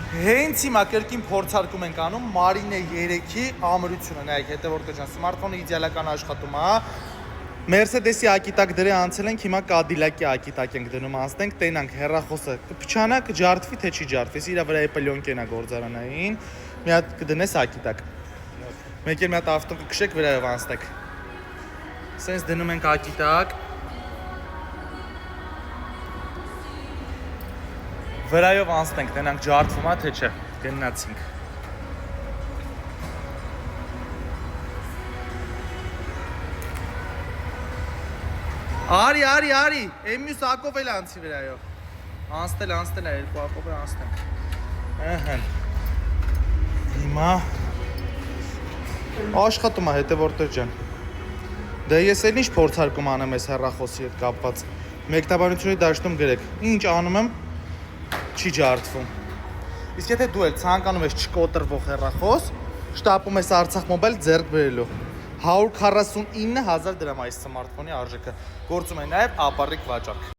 Հենց հիմա կրկին փորձարկում ենք անում Մարինե 3-ի ամրությունը, նայեք, հետևորդներ ջան, սմարթֆոնը իդեալական աշխատում է։ Mercedes-ի ակի տակ դրե անցել ենք, հիմա Cadillac-ի ակի տակ ենք դնում, անցնենք, տենանք հեռախոսը կփչանա, կջարդվի թե չի ջարդվի, իր վրա է պլյոնկեն է գործարանային, մի հատ կդնես ակի տակ։ Մեկ էլ մի հատ ավտոն կքշեք, վրայով անցնեք։ Սենց դնում ենք ակի տակ։ Վրայով անցնենք, տենանք ջարդվում է թե չէ, գնացինք։ Արի, էմյուս ակով էլ անցի վրայով։ Անցնել է, երկու ակով է անցնել։ Ըհը։ Հիմա աշխատում է հետևորդներ ջան։ Դե ես էլ ինչ փորձարկում անեմ այս հեռախոսի հետ կապված։ Մեկնաբանությունների դաշտում գրեք, ինչ անում եմ, չի ջարդվում։ Իսկ եթե դու էլ ցանկանում ես չկոտրվող հեռախոս, շտապում ես Արցախ մոբայլ ձեռք բերելու։ 149,000 դրամ այս սմարթֆոնի արժեքը։ Գործում է նաև ապառիկ վաճառք։